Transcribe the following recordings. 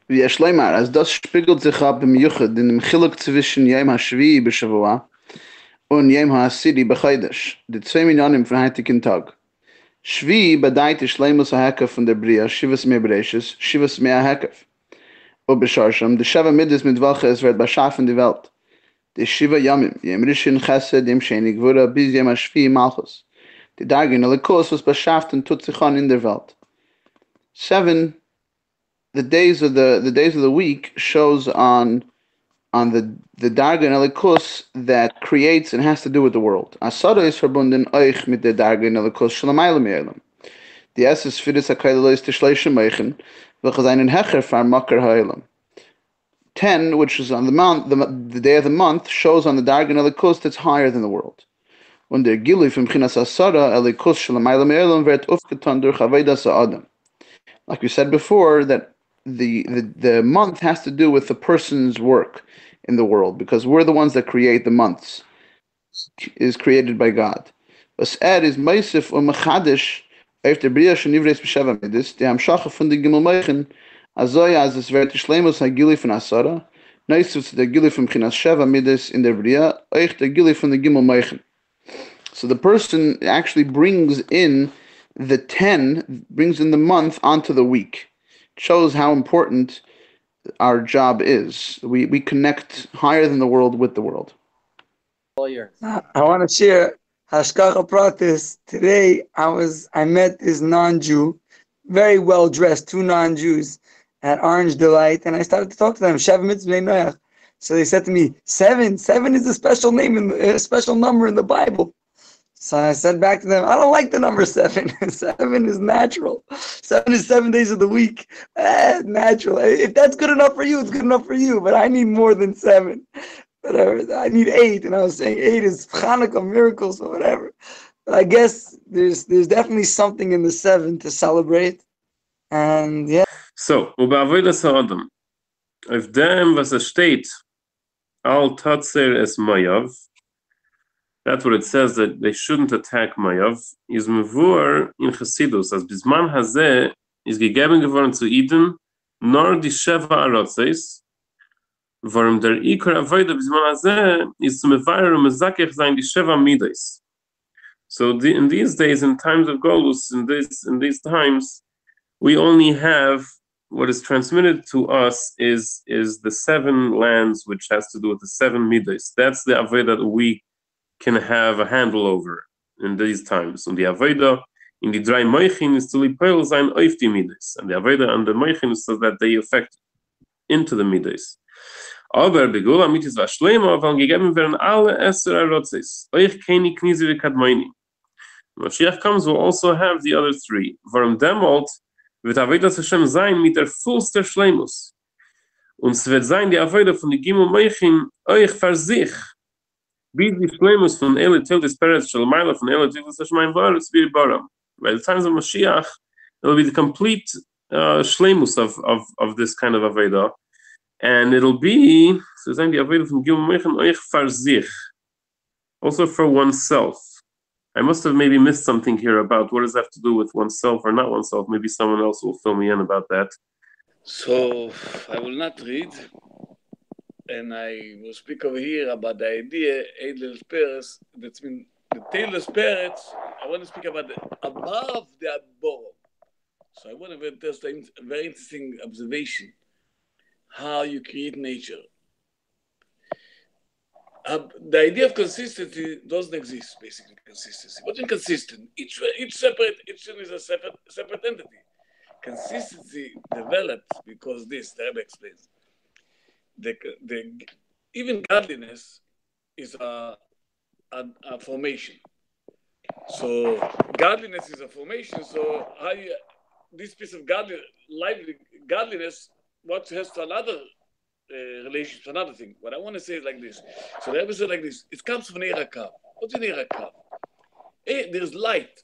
Wie Schleimar, als das spiegelt sich ab im Juchid, in dem Chiluk zwischen Yom HaShvi'i b'Shavua und Yom HaSidi b'Chodesh, die 2 Millionen von heutigen Tag. Shvi bedeit die Schleimus HaHekef von der Bria, Shivas Mea Bereishis, Shivas Mea HaHekef. Und Besharsham, die Sheva Middes mit welcher es wird beschaffen die Welt. Die Shiva Yamim, Yom Rishon Chesed, Yom Sheni Gvura, bis Yom HaShvi'i Malchus. Die Tage in Elikos, was beschafft und tut sich an in der Welt. 7, the days of the week shows on the Darga and Elikus that creates and has to do with the world. Asada is verbunden euch mit der Darga and Elikus Shalamayla Me'elam. Die Esses Fides HaKaila is Tishleisha Meichen, welches einen Hecher far Makar Ha'elam. 10, which is on the month, the day of the month, shows on the Darga and Elikus that's higher than the world. Und der Gilui from Chinas Asada Elikus Shalamayla Me'elam wird aufgetan durch Avedas Adam. Like we said before, that the month has to do with the person's work in the world, because we're the ones that create the months. Is created by God. Was is meisif mechadish after bria shnivres b'sheva midis the hamshacha von the gimel meichen azoy as es wird shleimus hagili von asara neisuf the gili from chinas sheva midis in the bria euch the gili from the gimel meichen. So the person actually brings in the 10, brings in the month onto the week. It shows how important our job is. We connect higher than the world with the world. I want to share Hashkacha Pratis. Today I met this non-Jew, very well dressed, 2 non-Jews at Orange Delight, and I started to talk to them. Shav Mitzvah Noach. So they said to me, 7 is a special name, a special number in the Bible. So I said back to them, I don't like the number 7. 7 is natural. 7 is 7 days of the week. Natural. If that's good enough for you, it's good enough for you. But I need more than 7. Whatever. I need 8. And I was saying 8 is Hanukkah, miracles, or whatever. But I guess there's definitely something in the 7 to celebrate. And yeah. So, Avodas Adam. Auf dem, was steht, Al Tatzer es Mayav, that's what it says, that they shouldn't attack Mayav, is Mevur in Chassidus, as Bisman Hazeh is gegeben geworden zu Eden, nor die Sheva Aratzes, warum der Ikar Avodah Bisman Hazeh is zu Mevarer und Mezakech sein die Sheva Midas. So in these days, in times of Golus, in these times, we only have what is transmitted to us is the 7 lands, which has to do with the 7 Midas. That's the Avodah that we can have a handle over in these times. And the Avodah in the dry Moichin is to lipel sein auf die Midas. And the Avodah and the Moichin is so that they affect into the Midas. Aber the Gula Mitzvah Shlema, weil gegeben werden alle Esser Arotzes. Euch keine Knise wie Kadmoini. Moshiach comes will also have the other 3. Warum demolt wird Avodas Hashem sein mit der vollster Shleimus. Und es wird sein die Avodah von die Gimel Moichin euch für sich. Be the Shleimus von Ele till the Spirit shall mile from Ele till the Shemaim Var Spirit Baram. By the times of Mashiach, it will be the complete Shleimus of this kind of Avodah. And it'll be, so saying the Avodah from Gimel Moichin euch für sich. Also for oneself. I must have maybe missed something here about what does that have to do with oneself or not oneself. Maybe someone else will fill me in about that. So I will not read, and I will speak over here about the idea, Eidlel Spirits, that's mean the Taylor Spirits. I want to speak about above the above. So I want to test a very interesting observation, how you create nature. The idea of consistency doesn't exist, basically, consistency. What's inconsistent? Each one is a separate entity. Consistency develops because the Rebbe explains. Even godliness is a formation. So godliness is a formation. So this piece of godliness, what has to another relation to another thing. What I want to say is like this. So the Rebbe said like this. It comes from Eirakav. What's in Eirakav? There's light.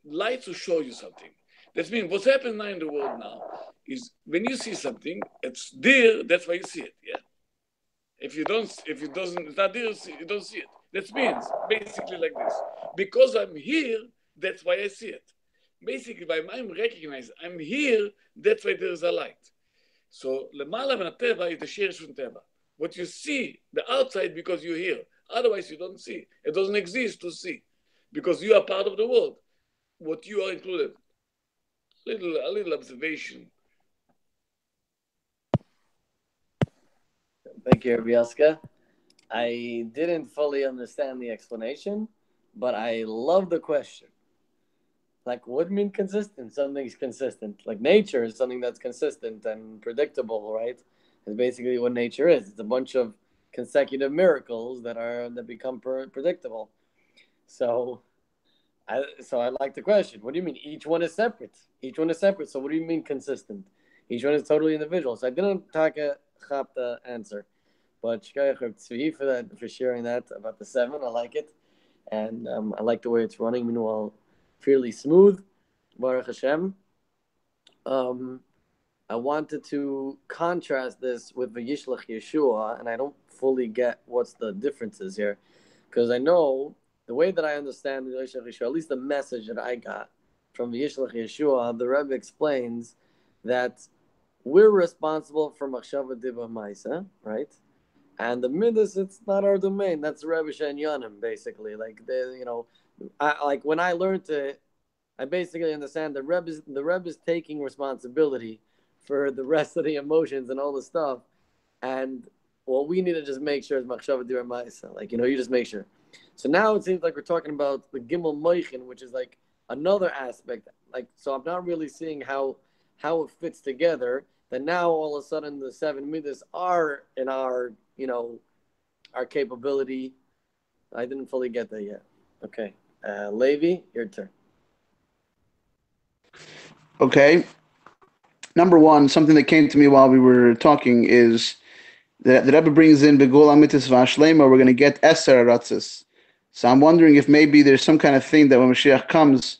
Light to show you something. That means what's happening now in the world now is when you see something, it's there, that's why you see it. Yeah. If it's not there, you don't see it. That means basically like this. Because I'm here, that's why I see it. Basically, by I'm recognizing I'm here, that's why there's a light. So למעלה מהטבע is the share from teva. What you see, the outside, because you hear. Otherwise, you don't see. It doesn't exist to see, because you are part of the world. What you are included. A little observation. Thank you, Rabbi. I didn't fully understand the explanation, but I love the question. Like, what do you mean consistent? Something's consistent. Like nature is something that's consistent and predictable, right? It's basically what nature is. It's a bunch of consecutive miracles that become predictable. So I like the question. What do you mean? Each one is separate. Each one is separate. So what do you mean consistent? Each one is totally individual. So I didn't take the answer. But Shkayach Tzvi for sharing that about the 7. I like it. And I like the way it's running. Meanwhile, fairly smooth. Baruch Hashem. I wanted to contrast this with Vayishlach Yeshua, and I don't fully get what's the differences here. Because I know the way that I understand Vayishlach Yeshua, at least the message that I got from Vayishlach Yeshua, the Rebbe explains that we're responsible for Machshava Diba Maisa, right? And the Midas, it's not our domain. That's Rebbe Shen Yanim, basically. Like, like when I learned it, I basically understand the Rebbe's taking responsibility for the rest of the emotions and all the stuff. And what we need to just make sure is Machshava Diba Maisa. Like, you just make sure. So now it seems like we're talking about the Gimel Moichin, which is like another aspect. Like, so I'm not really seeing how it fits together. That now all of a sudden the 7 midas are in our our capability. I didn't fully get that yet. Okay, Levi, your turn. Okay. Number one, something that came to me while we were talking is that the Rebbe brings in Begul Amitis Vashlema. We're going to get Eser Aratzis. So I'm wondering if maybe there's some kind of thing that when Mashiach comes,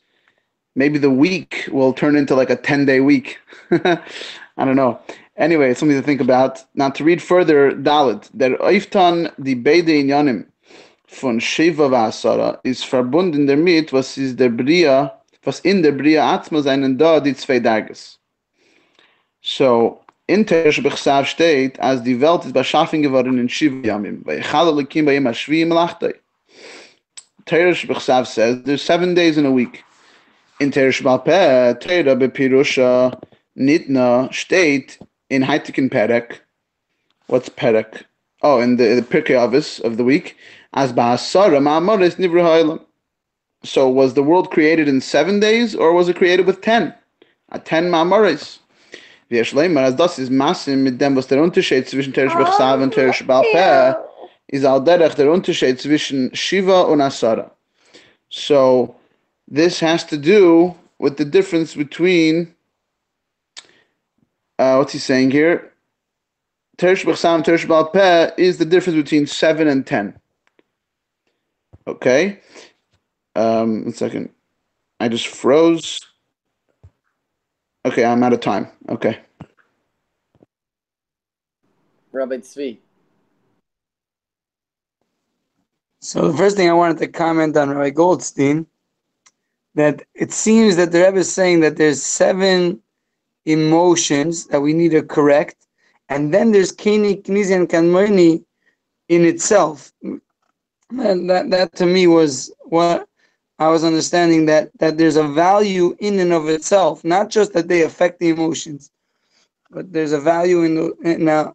maybe the week will turn into like a 10-day week. I don't know. Anyway, it's something to think about. Now, to read further, Dalet, der Oiftan die beide Inyanim von Sheva Vasara ist verbunden damit, was in der Bria Atma seinen da die 2 Dages. So, in Teresh Bechsav steht, als die Welt ist beschaffen geworden in Shiva Yamim, weil Chalal Lekim bei ihm Ashvi Malachtei. Teresh Bechsav says, there's 7 days in a week. In Teresh Balpeh, Teresh Bepirusha Nitna steht in Haitikin Perek. What's Perek? Oh, in the Pirkei Avos of the week. As Ba'asara Ma'amaris Nivra Ha'olam. So was the world created in 7 days, or was it created with 10? 10 Ma'amaris. V'yesh leimar, as das is Masim mit dem, was der Unterschied zwischen Teresh Bechsav und Teresh Balpeh is al derech der Unterschied zwischen Shiva und Asara. So this has to do with the difference between what's he saying here? Teresh Bechsav and Teresh Balpeh is the difference between 7 and 10. Okay. 1 second. I just froze. Okay, I'm out of time. Okay. Rabbi Tzvi. So the first thing I wanted to comment on Rabbi Goldstein, that it seems that the Rebbe is saying that there's 7 emotions that we need to correct, and then there's Keni, Knizi, and Kanmoni in itself. And that to me was what I was understanding, that there's a value in and of itself, not just that they affect the emotions, but there's a value in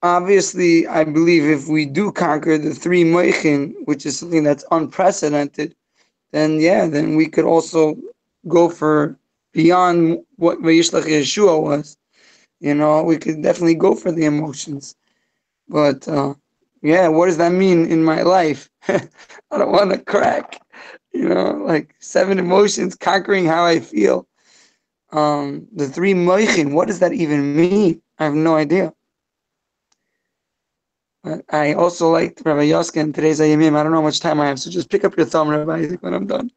obviously, I believe if we do conquer the 3 moichin, which is something that's unprecedented, then we could also go for beyond what Vayishlach Yeshua was. We could definitely go for the emotions. But what does that mean in my life? I don't want to crack. Like 7 emotions, conquering how I feel. The 3 moichin, what does that even mean? I have no idea. I also liked Rabbi Yoska and today's Hayamim. I don't know how much time I have, so just pick up your thumb, Rabbi Isaac, when I'm done.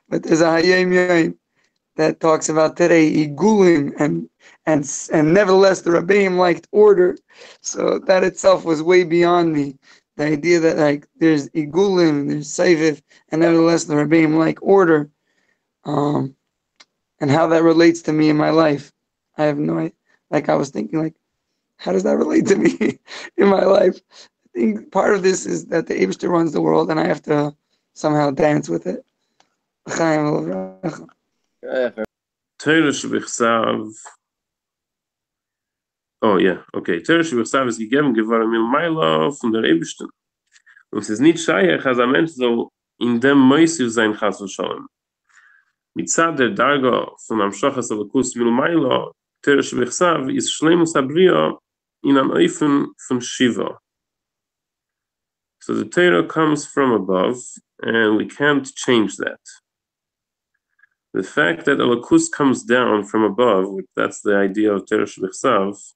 But there's a Hayamim that talks about today Igulim, and nevertheless the Rabbeim liked order. So that itself was way beyond me. The idea that like there's Igulim, there's Seivif, and nevertheless the Rabbeim like order. And and how that relates to me in my life. I have no idea. Like I was thinking, like, how does that relate to me in my life? I think part of this is that the Eibishter runs the world, and I have to somehow dance with it. Torah shebechsav. Oh yeah, okay. Torah shebechsav ist gegeben geworden mil Maila von der Eibishter. Und es ist nicht scheich, als ein Mensch so in dem Meisiv sein Chas v'Shalom. Mitzad der Darga von am Shachas Alakus mil Maila, Torah shebechsav ist Shleimus Abriya in an Eufen von Shiva. So the Torah comes from above, and we can't change that. The fact that Alakus comes down from above, that's the idea of Torah shebechsav,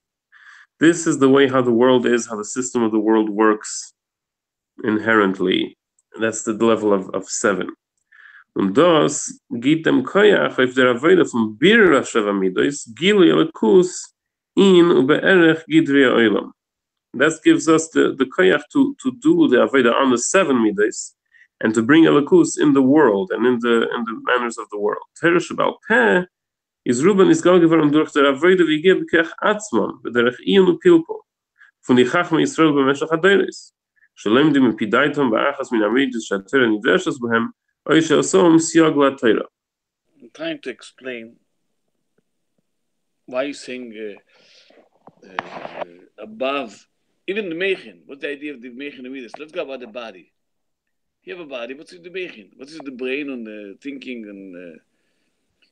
this is the way how the world is, how the system of the world works inherently. That's the level of 7. Und das gibt dem Koyach auf der Avoda von Birra Sheva Midos, Gili Alakus in Ube'erech Gidri Oilam. That gives us the Koyach to do the Avoda on the 7 Midos, and to bring Alakus in the world and in the manners of the world. Torah Shebal Peh is Ruben is gal geworden durch der Avoda wie Gebekech Atzman, bederech Ion und Pilpul, von die Chachma Yisrael b'meshach HaDoros. שלם די מפידייתם באחס מן המידות שהתורה נדרשת בהם, או שעשום סייג לתורה. I'm trying to explain why you're saying above, even the Mechin. What's the idea of the Mechin Amidas? Let's go about the body. You have a body, what's the Mechin? What is the brain and the thinking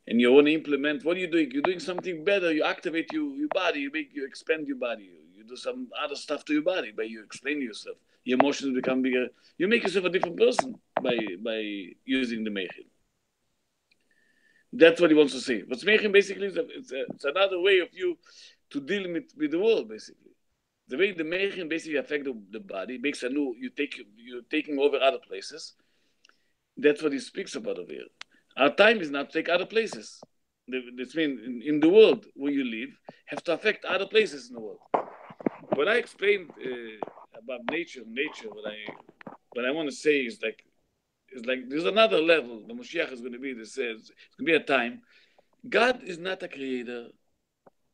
and you want to implement? What are you doing? You're doing something better. You activate your body. You expand your body. You do some other stuff to your body, but you explain yourself. Your emotions become bigger. You make yourself a different person by using the Mechin. That's what he wants to say. What's Mechin basically is it's another way of you to deal with the world, basically. The way the Mechin basically affect the body, makes a new, you're taking over other places. That's what he speaks about over here. Our time is not to take other places. This means in the world where you live, have to affect other places in the world. When I explained about nature, what I want to say is like there's another level. The Moshiach is going to be. This says it's going to be a time. God is not a creator.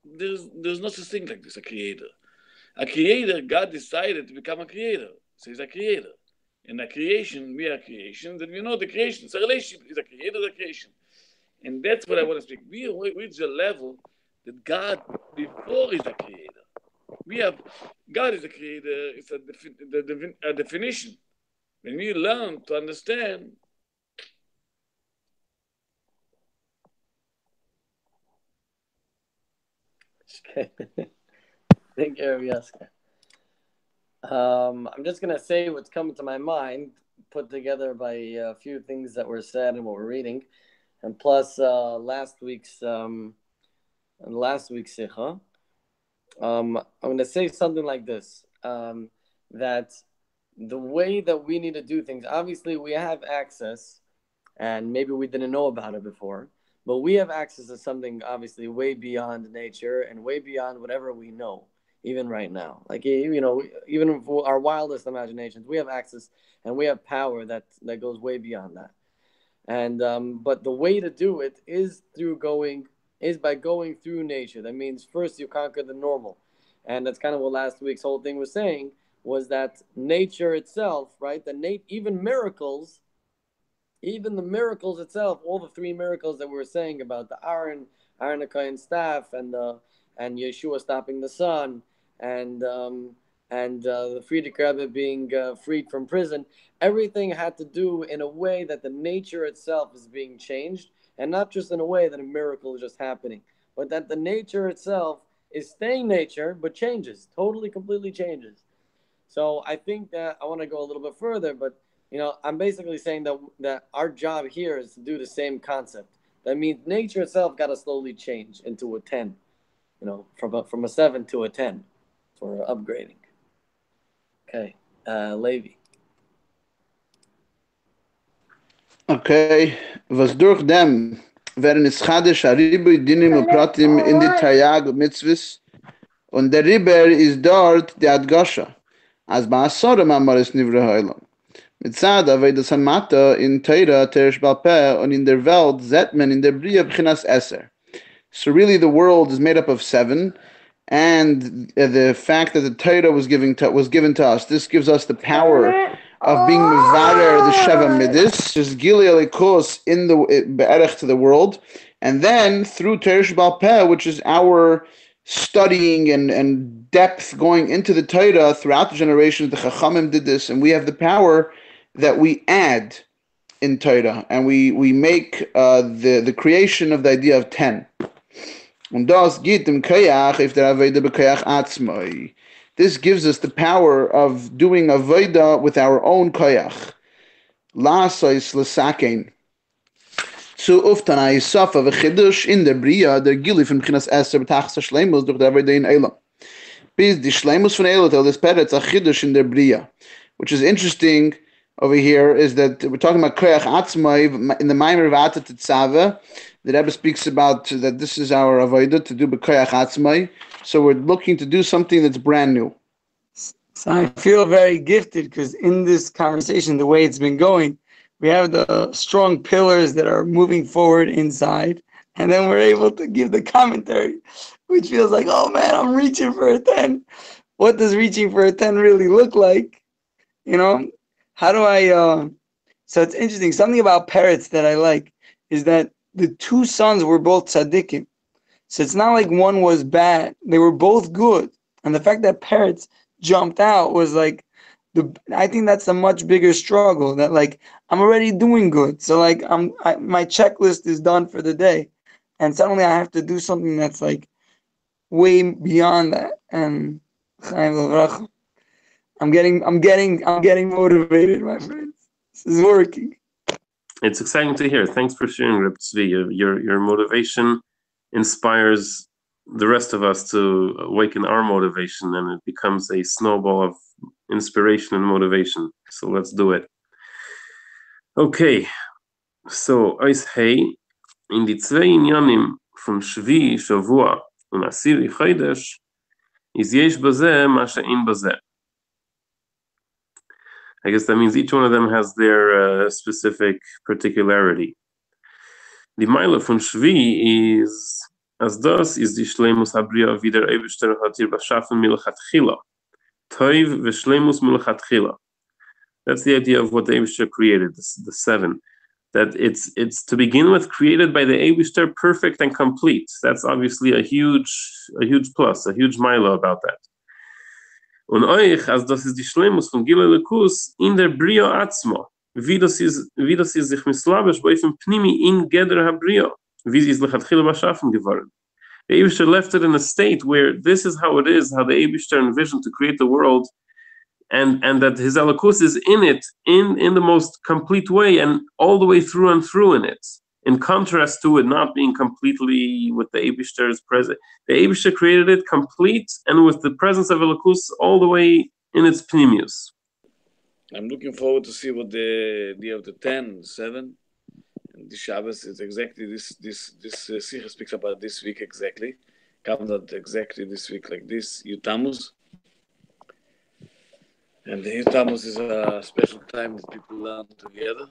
There's no such thing like this. A creator. God decided to become a creator. So he's a creator. In a creation, we are creation. Then we know the creation. It's a relationship. He's a creator, the creation, and that's what I want to speak. We reach the level that God before is a creator. We have God is a creator. It's a definition. When we learn to understand, Okay. Thank you, Yaska. I'm just gonna say what's coming to my mind, put together by a few things that were said and what we're reading, and plus last week's sikha. I'm going to say something like this, that the way that we need to do things, obviously we have access, and maybe we didn't know about it before, but we have access to something obviously way beyond nature and way beyond whatever we know, even right now. Like, you know, even for our wildest imaginations, we have access and we have power that goes way beyond that. And but the way to do it is by going through nature. That means first you conquer the normal. And that's kind of what last week's whole thing was saying, was that nature itself, right? Even the miracles itself, all the 3 miracles that we were saying about the Aaron HaKohen staff, and Yeshua stopping the sun, and the Frierdiker Rebbe being freed from prison, everything had to do in a way that the nature itself is being changed. And not just in a way that a miracle is just happening, but that the nature itself is staying nature, but changes, totally, completely changes. So I think that I want to go a little bit further, but you know, I'm basically saying that our job here is to do the same concept. That means nature itself got to slowly change into a 10, you know, from a 7 to a 10 for upgrading. Okay, Levi. Okay, was durch dem werden es chadisch a Ribu dinim und pratim in die Tayag und Mitzvahs, und der Riber ist dort die Adgasha, als bei Asorem amar es nivre heulam. Mitzad Avedas Hamata in Teira, Teresh Balpeh, and in der Welt, Zetman, in der Bria, B'chinas Eser. So really the world is made up of 7, and the fact that the Torah was given to us, this gives us the power of being mevarer the Sheva Midis, just Gilei Elikos in the Be'erech to the world, and then through Teresh Balpeh, which is our studying and depth going into the Torah throughout the generations, the Chachamim did this, and we have the power that we add in Torah, and we make the creation of the idea of 10. Und das geht dem Koyach if der Aveda bekoyach atzmai. This gives us the power of doing Aveda with our own Koyach. La'asais l'sakein. Zu uftana yisafa v'chidush in der Bria der Gili from B'chinas Eser b'tachas ha-shleimus durch der Aveda in Eilam. Bis die Shleimus von Eilam tel des Peretz ha-chidush in der Bria. Which is interesting over here is that we're talking about Koyach atzmai in the Maimer Vata Tetzaveh. The Rebbe speaks about that this is our avodah to do b'koyach atzmai. So we're looking to do something that's brand new. So I feel very gifted because in this conversation, the way it's been going, we have the strong pillars that are moving forward inside, and then we're able to give the commentary, which feels like, oh man, I'm reaching for a 10. What does reaching for a 10 really look like? You know, how do I? So it's interesting. Something about parrots that I like is that the 2 sons were both tzaddikim. So it's not like one was bad. They were both good. And the fact that parrots jumped out was like, I think that's a much bigger struggle, that like, I'm already doing good. So like, my checklist is done for the day. And suddenly I have to do something that's like way beyond that. And I'm getting motivated, my friends. This is working. It's exciting to hear. Thanks for sharing, Reb Tzvi. Your motivation inspires the rest of us to awaken our motivation, and it becomes a snowball of inspiration and motivation. So let's do it. Okay, so Eis Hey, in die 2 Inyanim von Shvi, Shavua und Asiri Chodesh, is yesh bazeh ma she'ein bazeh. I guess that means each one of them has their specific particularity. Die Meile von Shvi is, as das is die Shleimus Habria wie der Eibishter hat hier beschaffen milchatchila. Toiv v'shleimus milchatchila. That's the idea of what the Eibishter created, the 7. That it's to begin with created by the Eibishter, perfect and complete. That's obviously a huge plus, a huge Meile about that. Und euch, als das ist die Schleimus von Gilei Elikos in der Bria Atzma, wie das ist sich mislabisch bei dem Pnimi in Geder HaBria, wie sie ist lechatchila beschaffen geworden. The Eibishter left it in a state where this is how it is, how the Eibishter envisioned to create the world, and that his Elikos is in it, in the most complete way, and all the way through and through in it. In contrast to it not being completely with the Eibishter's presence. The Eibishter created it complete and with the presence of Elokus all the way in its pnimius. I'm looking forward to see what the idea of the 10, 7, and the Shabbos is exactly this Sikha speaks about this week exactly. Comes out exactly this week like this, Tamuz. And the Tamuz is a special time that people learn together.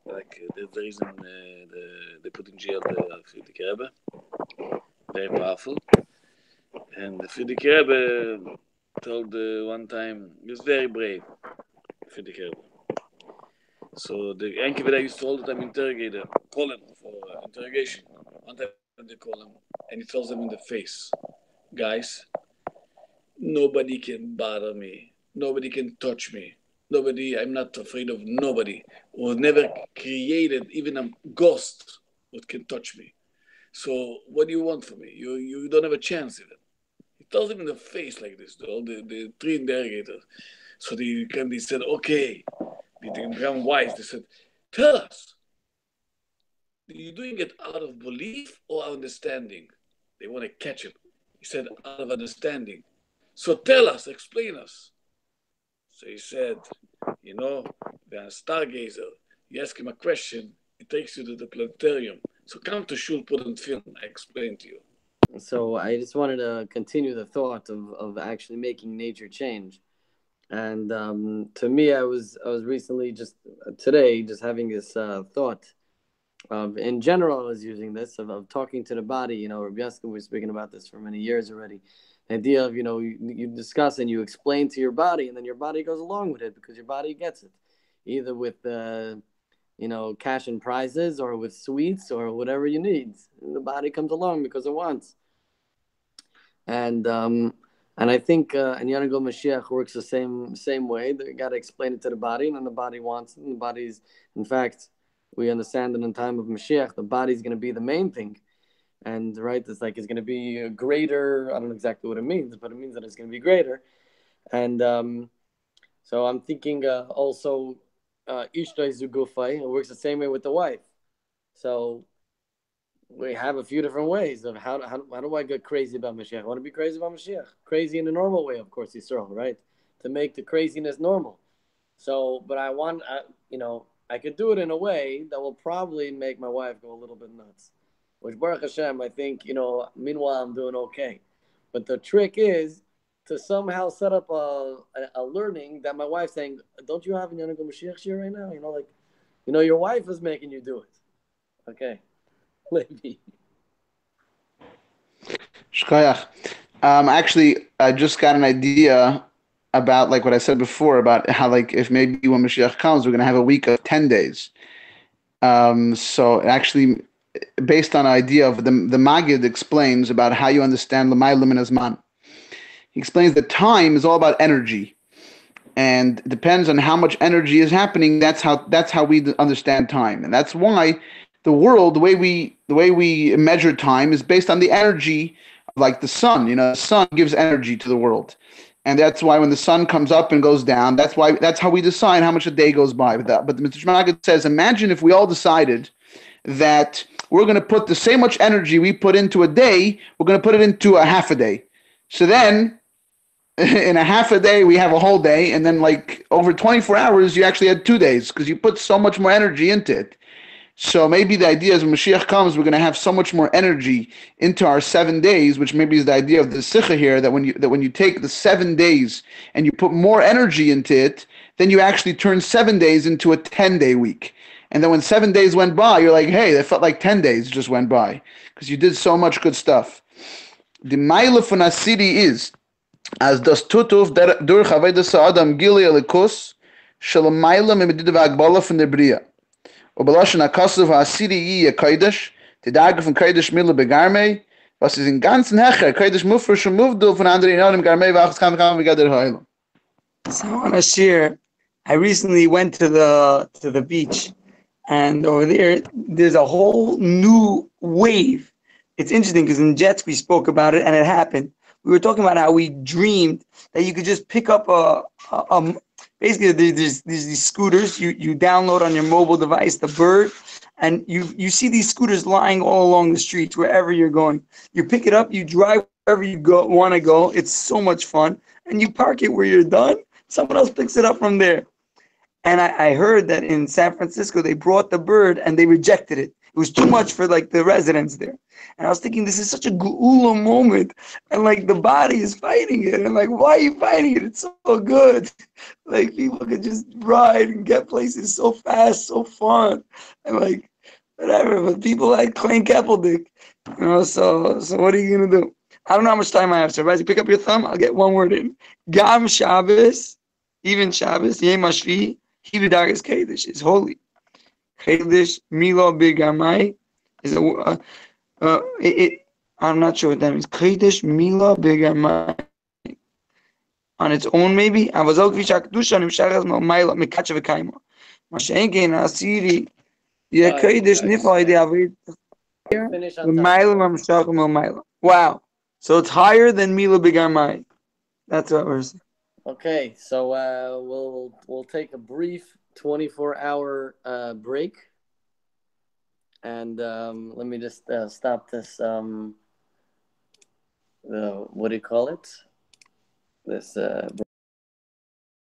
Like the reason they put in jail the Frierdiker Rebbe, very powerful. And the Frierdiker Rebbe told one time, he was very brave, Frierdiker Rebbe. So the Yankee Veda used to all the time call him for interrogation. One time they call him, and he tells them in the face, guys, nobody can bother me, nobody can touch me. Nobody, I'm not afraid of nobody, or never created even a ghost that can touch me. So what do you want from me? You don't have a chance even. He tells him in the face like this, all the 3 interrogators. So they said, okay. They become wise. They said, tell us, are you doing it out of belief or understanding? They want to catch him. He said, out of understanding. So tell us, explain us. So he said, you know, the stargazer, you ask him a question, it takes you to the planetarium. So come to Shul, put on film, I explain to you. So I just wanted to continue the thought of actually making nature change. And to me, I was recently just today just having this thought of, in general, I was using this of talking to the body. You know, Rabbi Yaskin was speaking about this for many years already. The idea of, you discuss and you explain to your body, and then your body goes along with it because your body gets it, either with cash and prizes or with sweets or whatever you need. And the body comes along because it wants. And I think and Yanagol Mashiach works the same way. They got to explain it to the body, and then the body wants it. And the body's, in fact, we understand that in time of Mashiach, the body's going to be the main thing. And right, it's going to be a greater. I don't know exactly what it means, but it means that it's going to be greater. And so I'm thinking also, Ishtay Zugufay, it works the same way with the wife. So we have a few different ways of how do I get crazy about Mashiach? I want to be crazy about Mashiach. Crazy in a normal way, of course, Yisrael, right? To make the craziness normal. So, but I want, I could do it in a way that will probably make my wife go a little bit nuts. Which, Baruch Hashem, I think, meanwhile, I'm doing okay. But the trick is to somehow set up a learning that my wife's saying, don't you have an Yanagol Mashiach shir right now? Your wife is making you do it. Okay. Maybe. Shkoyach. Actually, I just got an idea about what I said before about how if maybe when Mashiach comes, we're going to have a week of 10 days. So actually, based on an idea of the Maggid explains about how you understand L'mayla min hazman. He explains that time is all about energy, and it depends on how much energy is happening. That's how we understand time, and that's why the world, the way we measure time, is based on the energy of the sun. The sun gives energy to the world, and that's why when the sun comes up and goes down, that's how we decide how much a day goes by. But the Mr. Maggid says, imagine if we all decided that we're going to put the same much energy we put into a day, we're going to put it into a half a day. So then, in a half a day, we have a whole day, and then over 24 hours, you actually had 2 days because you put so much more energy into it. So maybe the idea is when Mashiach comes, we're going to have so much more energy into our 7 days, which maybe is the idea of the Sikha here, that when you take the 7 days and you put more energy into it, then you actually turn 7 days into a 10-day week. And then when 7 days went by, you're like, hey, that felt like 10 days just went by because you did so much good stuff. The Maila von Asiri is as das Tutuf durch Avedas Adam Gili Elikus Shel Maila Memedid Vagbala von der Bria. Obeloshen HaKosov Asiri Yi Kodesh, die Dage von Kodesh Mila Begarmei, was ist in ganzen Hecher, Kodesh Mufresh und Mufdul von anderen Inonim Garmei Vachs Kam Vigader Heilam. So I want to share. I recently went to the beach. And over there's a whole new wave. It's interesting because in Jets we spoke about it and it happened. We were talking about how we dreamed that you could just pick up basically there's these scooters you download on your mobile device, the Bird, and you see these scooters lying all along the streets wherever you're going. You pick it up, you drive wherever you want to go. It's so much fun, and you park it where you're done. Someone else picks it up from there. And I heard that in San Francisco, they brought the Bird and they rejected it. It was too much for the residents there. And I was thinking, this is such a geula moment. And the body is fighting it. And why are you fighting it? It's so good. People could just ride and get places so fast, so fun. And whatever. But people like Klein Keppeldick. So what are you going to do? I don't know how much time I have. So Razi, pick up your thumb. I'll get one word in. Gam Shabbos, even Shabbos, Yom Hashvi. Hividagas Kodesh is holy. Kodesh Milo Bigamai is I'm not sure what that means. Kodesh Milo Bigamai on its own maybe. Avazol Kvisha Kedusha Nimshachas Milo Mikacha V'Kaima. Mashenkein Asiri Ye Kodesh Nifal Yedei Avid Milo Mamshachim Milo. Wow. So it's higher than Milo Bigamai. That's what we're saying. Okay, so we'll take a brief 24-hour break, and let me just stop this. What do you call it? This.